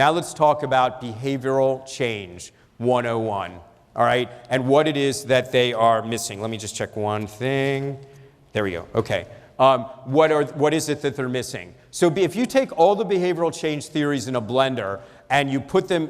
Now let's talk about behavioral change 101, all right, and what it is that they are missing. Let me just check one thing. There we go. Okay. What is it that they're missing? So if you take all the behavioral change theories in a blender and you put them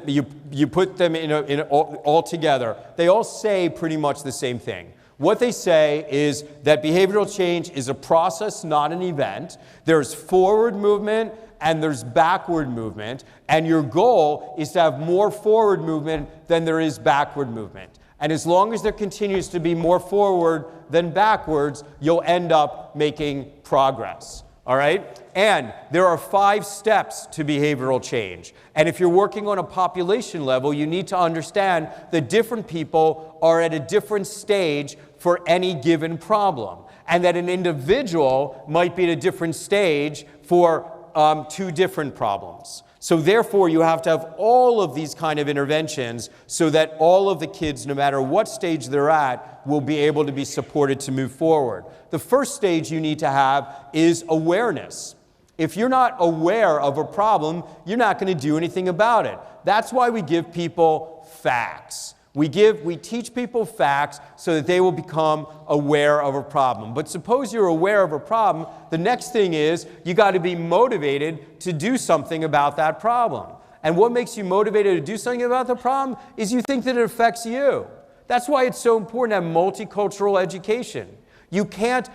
all together, they all say pretty much the same thing. What they say is that behavioral change is a process, not an event. There's forward movement and there's backward movement, and your goal is to have more forward movement than there is backward movement. And as long as there continues to be more forward than backwards, you'll end up making progress. All right? And there are 5 steps to behavioral change. And if you're working on a population level, you need to understand that different people are at a different stage for any given problem. And that an individual might be at a different stage for 2 different problems. So therefore, you have to have all of these kind of interventions so that all of the kids, no matter what stage they're at, will be able to be supported to move forward. The first stage you need to have is awareness. If you're not aware of a problem, you're not going to do anything about it. That's why we give people facts. We teach people facts so that they will become aware of a problem. But suppose you're aware of a problem, the next thing is you got to be motivated to do something about that problem. And what makes you motivated to do something about the problem is you think that it affects you. That's why it's so important to have multicultural education. You can't,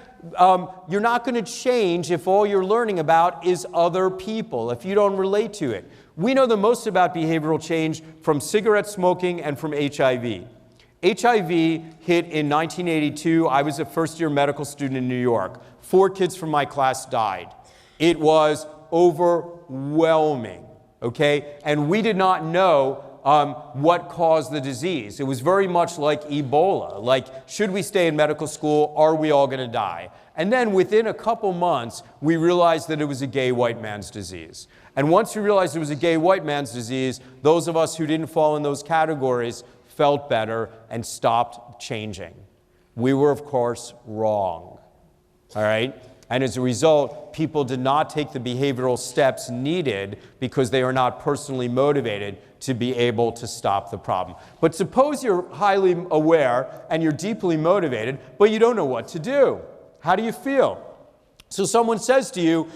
you're not going to change if all you're learning about is other people, if you don't relate to it. We know the most about behavioral change from cigarette smoking and from HIV. HIV hit in 1982. I was a first-year medical student in New York. 4 kids from my class died. It was overwhelming, okay? And we did not know what caused the disease. It was very much like Ebola. Like, should we stay in medical school? Are we all going to die? And then within a couple months, we realized that it was a gay white man's disease. And once we realized it was a gay white man's disease, those of us who didn't fall in those categories felt better and stopped changing. We were, of course, wrong. All right? And as a result, people did not take the behavioral steps needed because they are not personally motivated to be able to stop the problem. But suppose you're highly aware and you're deeply motivated, but you don't know what to do. How do you feel? So someone says to you,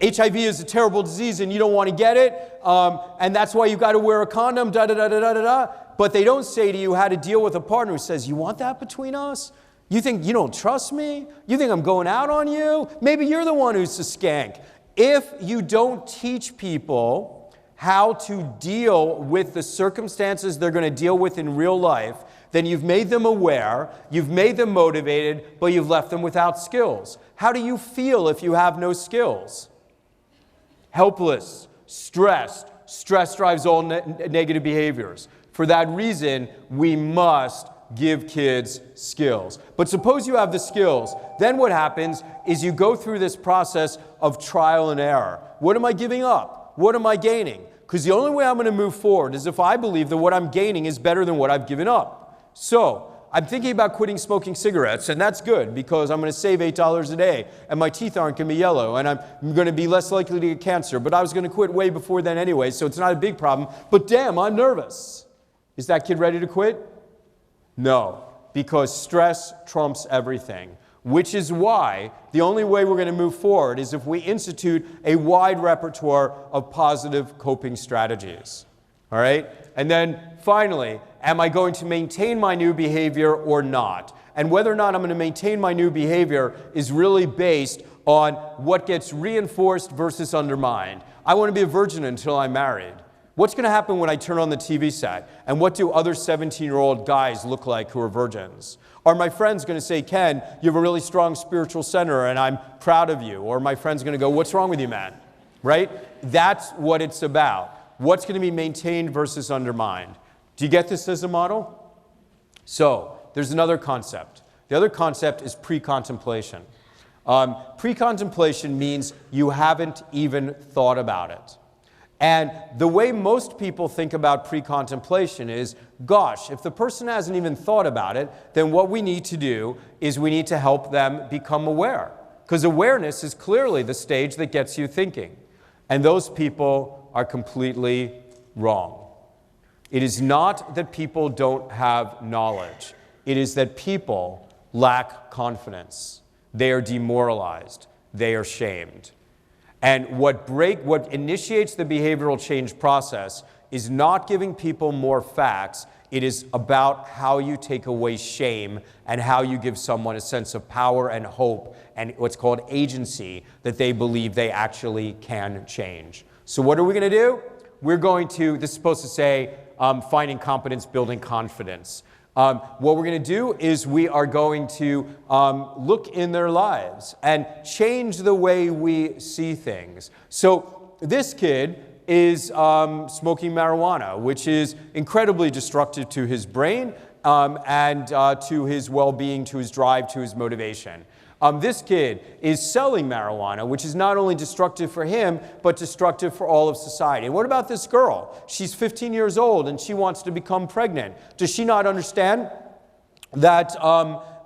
HIV is a terrible disease and you don't want to get it, and that's why you've got to wear a condom, da-da-da-da-da-da-da. But they don't say to you how to deal with a partner who says, you want that between us? You think you don't trust me? You think I'm going out on you? Maybe you're the one who's a skank. If you don't teach people how to deal with the circumstances they're going to deal with in real life, then you've made them aware, you've made them motivated, but you've left them without skills. How do you feel if you have no skills? Helpless, stressed. Stress drives all negative behaviors. For that reason, we must give kids skills. But suppose you have the skills, then what happens is you go through this process of trial and error. What am I giving up? What am I gaining? Because the only way I'm going to move forward is if I believe that what I'm gaining is better than what I've given up. So I'm thinking about quitting smoking cigarettes, and that's good because I'm going to save $8 a day, and my teeth aren't going to be yellow, and I'm going to be less likely to get cancer. But I was going to quit way before then anyway, so it's not a big problem. But damn, I'm nervous. Is that kid ready to quit? No, because stress trumps everything, which is why the only way we're going to move forward is if we institute a wide repertoire of positive coping strategies. All right? And then finally, am I going to maintain my new behavior or not? And whether or not I'm going to maintain my new behavior is really based on what gets reinforced versus undermined. I want to be a virgin until I'm married. What's going to happen when I turn on the TV set? And what do other 17-year-old guys look like who are virgins? Are my friends going to say, Ken, you have a really strong spiritual center and I'm proud of you? Or my friend's going to go, what's wrong with you, man? Right? That's what it's about. What's going to be maintained versus undermined. Do you get this as a model? So, there's another concept. The other concept is PreContemplation. PreContemplation means you haven't even thought about it. And the way most people think about PreContemplation is, gosh, if the person hasn't even thought about it, then what we need to do is we need to help them become aware. Because awareness is clearly the stage that gets you thinking. And those people are completely wrong. It is not that people don't have knowledge. It is that people lack confidence. They are demoralized. They are shamed. And what initiates the behavioral change process is not giving people more facts. It is about how you take away shame and how you give someone a sense of power and hope and what's called agency, that they believe they actually can change. So what are we going to do? We're going to, this is supposed to say, finding competence, building confidence. What we're going to do is we are going to look in their lives and change the way we see things. So this kid is smoking marijuana, which is incredibly destructive to his brain and to his well-being, to his drive, to his motivation. This kid is selling marijuana, which is not only destructive for him, but destructive for all of society. And what about this girl? She's 15 years old and she wants to become pregnant. Does she not understand that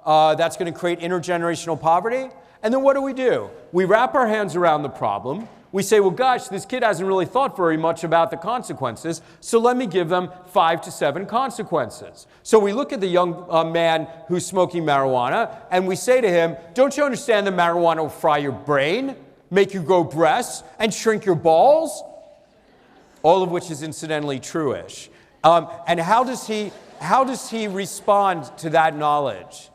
that's going to create intergenerational poverty? And then what do? We wrap our hands around the problem. We say, well, gosh, this kid hasn't really thought very much about the consequences, so let me give them 5 to 7 consequences. So we look at the young man who's smoking marijuana, and we say to him, don't you understand that marijuana will fry your brain, make you grow breasts, and shrink your balls? All of which is incidentally true-ish. And how does he respond to that knowledge?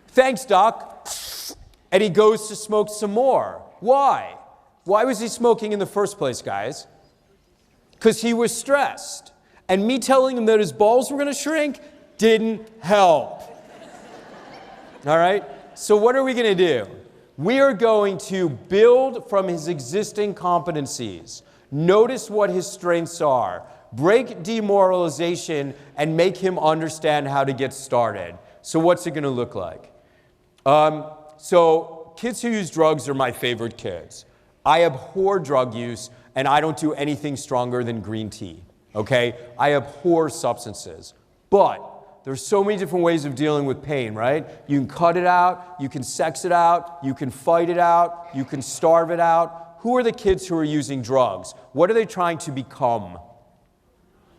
Thanks, Doc. And he goes to smoke some more. Why? Why was he smoking in the first place, guys? Because he was stressed. And me telling him that his balls were going to shrink didn't help. All right? So what are we going to do? We are going to build from his existing competencies. Notice what his strengths are. Break demoralization and make him understand how to get started. So what's it going to look like? So kids who use drugs are my favorite kids. I abhor drug use, and I don't do anything stronger than green tea, okay? I abhor substances. But there's so many different ways of dealing with pain, right? You can cut it out, you can sex it out, you can fight it out, you can starve it out. Who are the kids who are using drugs? What are they trying to become?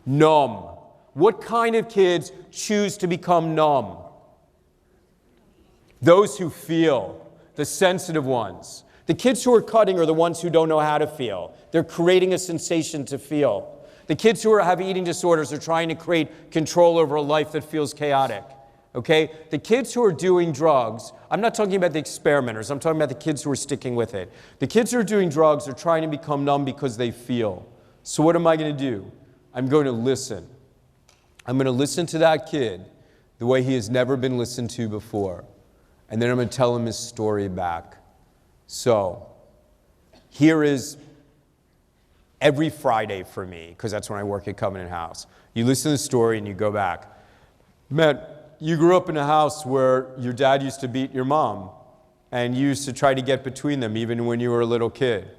Numb. What kind of kids choose to become numb? Those who feel, the sensitive ones. The kids who are cutting are the ones who don't know how to feel. They're creating a sensation to feel. The kids who have eating disorders are trying to create control over a life that feels chaotic. Okay? The kids who are doing drugs, I'm not talking about the experimenters, I'm talking about the kids who are sticking with it. The kids who are doing drugs are trying to become numb because they feel. So what am I going to do? I'm going to listen. I'm going to listen to that kid the way he has never been listened to before. And then I'm going to tell him his story back. So, here is every Friday for me, because that's when I work at Covenant House. You listen to the story and you go back. Matt, you grew up in a house where your dad used to beat your mom, and you used to try to get between them even when you were a little kid.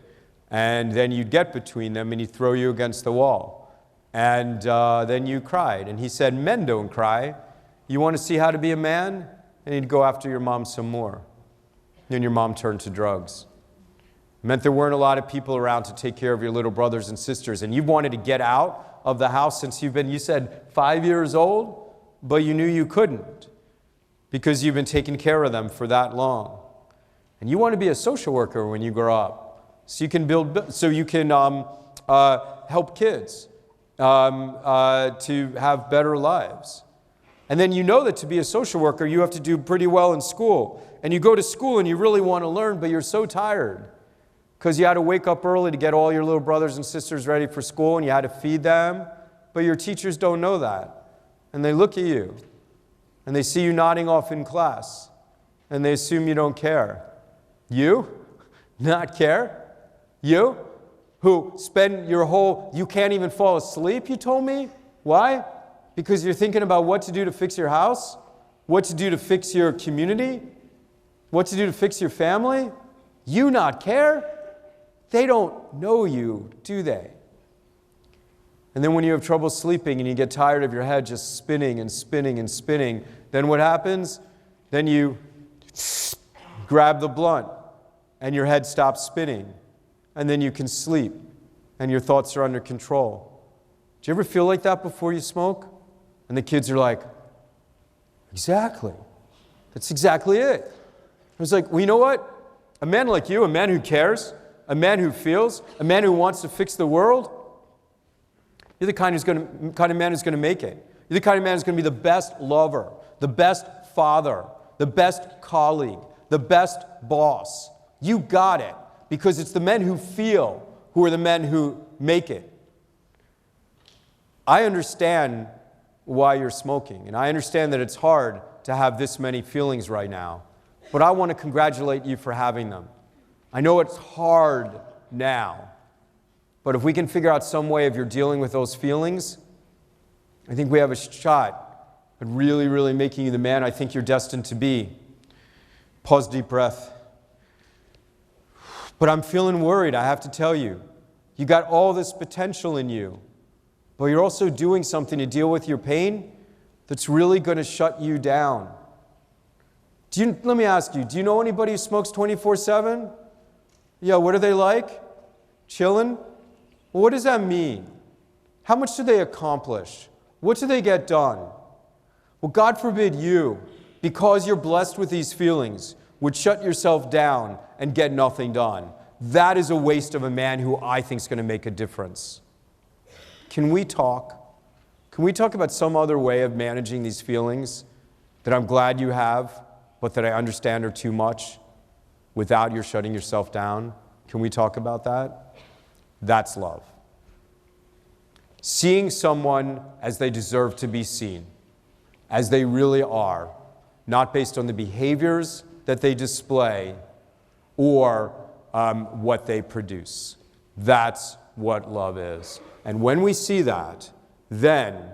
And then you'd get between them and he'd throw you against the wall. And then you cried. And he said, men don't cry. You want to see how to be a man? And he'd go after your mom some more. Then your mom turned to drugs. It meant there weren't a lot of people around to take care of your little brothers and sisters. And you've wanted to get out of the house since you've been, you said, 5 years old, but you knew you couldn't because you've been taking care of them for that long. And you want to be a social worker when you grow up, so you can help kids to have better lives. And then you know that to be a social worker, you have to do pretty well in school. And you go to school and you really want to learn, but you're so tired because you had to wake up early to get all your little brothers and sisters ready for school, and you had to feed them, but your teachers don't know that. And they look at you, and they see you nodding off in class, and they assume you don't care. You? Not care? You? Who spend your whole, you can't even fall asleep, you told me? Why? Because you're thinking about what to do to fix your house, what to do to fix your community, what to do to fix your family. You not care? They don't know you, do they? And then when you have trouble sleeping and you get tired of your head just spinning and spinning and spinning, then what happens? Then you grab the blunt and your head stops spinning. and then you can sleep, and your thoughts are under control. Do you ever feel like that before you smoke? And the kids are like, exactly. That's exactly it. I was like, well, you know what? A man like you, a man who cares, a man who feels, a man who wants to fix the world, you're the kind of man who's going to make it. You're the kind of man who's going to be the best lover, the best father, the best colleague, the best boss. You got it, because it's the men who feel who are the men who make it. I understand why you're smoking, and I understand that it's hard to have this many feelings right now, but I want to congratulate you for having them. I know it's hard now, but if we can figure out some way of you're dealing with those feelings, I think we have a shot at really, really making you the man I think you're destined to be. Pause, deep breath. But I'm feeling worried, I have to tell you. You got all this potential in you, but you're also doing something to deal with your pain that's really going to shut you down. Let me ask you, do you know anybody who smokes 24/7? Yeah, what are they like? Chilling? Well, what does that mean? How much do they accomplish? What do they get done? Well, God forbid you, because you're blessed with these feelings, would shut yourself down and get nothing done. That is a waste of a man who I think is going to make a difference. Can we talk? Can we talk about some other way of managing these feelings that I'm glad you have, but that I understand are too much, without you shutting yourself down? Can we talk about that? That's love. Seeing someone as they deserve to be seen, as they really are, not based on the behaviors that they display or what they produce. That's what love is. And when we see that, then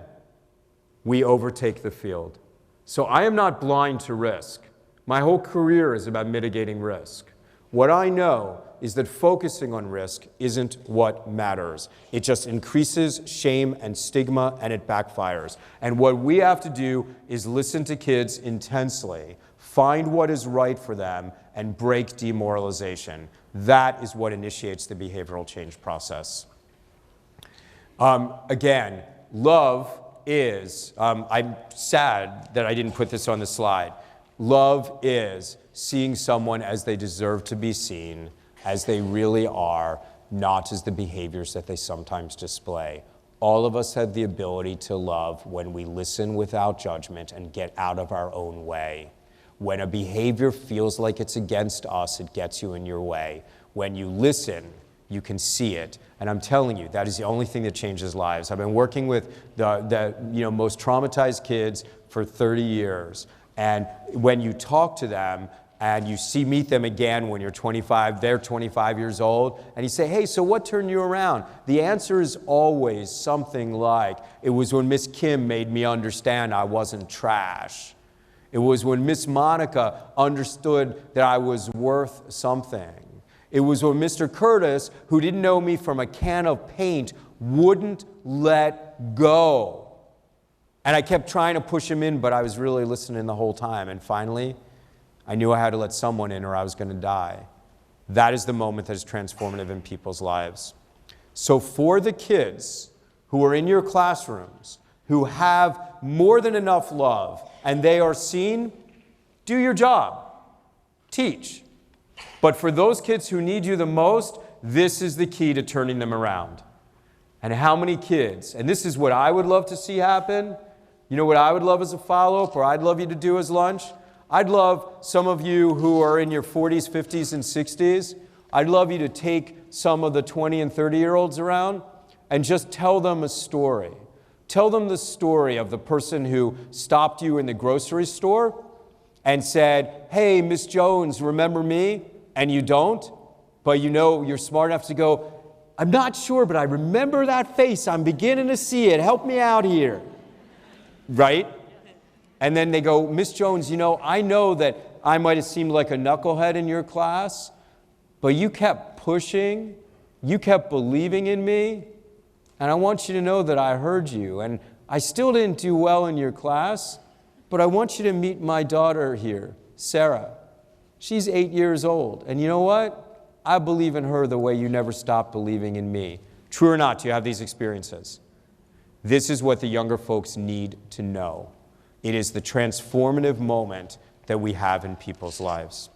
we overtake the field. So I am not blind to risk. My whole career is about mitigating risk. What I know is that focusing on risk isn't what matters. It just increases shame and stigma, and it backfires. And what we have to do is listen to kids intensely, find what is right for them, and break demoralization. That is what initiates the behavioral change process. Again, love is, I'm sad that I didn't put this on the slide. Love is seeing someone as they deserve to be seen, as they really are, not as the behaviors that they sometimes display. All of us have the ability to love when we listen without judgment and get out of our own way. When a behavior feels like it's against us, it gets you in your way. When you listen, you can see it. And I'm telling you, that is the only thing that changes lives. I've been working with the most traumatized kids for 30 years. And when you talk to them and you meet them again when you're 25, they're 25 years old, and you say, hey, so what turned you around? The answer is always something like, it was when Miss Kim made me understand I wasn't trash. It was when Miss Monica understood that I was worth something. It was when Mr. Curtis, who didn't know me from a can of paint, wouldn't let go. And I kept trying to push him in, but I was really listening the whole time. And finally, I knew I had to let someone in or I was going to die. That is the moment that is transformative in people's lives. So for the kids who are in your classrooms, who have more than enough love, and they are seen, do your job. Teach. But for those kids who need you the most, this is the key to turning them around. And how many kids, and this is what I would love to see happen. You know what I would love as a follow-up, or I'd love you to do as lunch? I'd love some of you who are in your 40s, 50s, and 60s, I'd love you to take some of the 20 and 30-year-olds around and just tell them a story. Tell them the story of the person who stopped you in the grocery store and said, hey, Miss Jones, remember me? And you don't, but you know you're smart enough to go, I'm not sure, but I remember that face. I'm beginning to see it. Help me out here. Right? And then they go, Miss Jones, I know that I might have seemed like a knucklehead in your class, but you kept pushing, you kept believing in me, and I want you to know that I heard you. And I still didn't do well in your class, but I want you to meet my daughter here, Sarah. She's 8 years old, and you know what? I believe in her the way you never stopped believing in me. True or not, do you have these experiences? This is what the younger folks need to know. It is the transformative moment that we have in people's lives.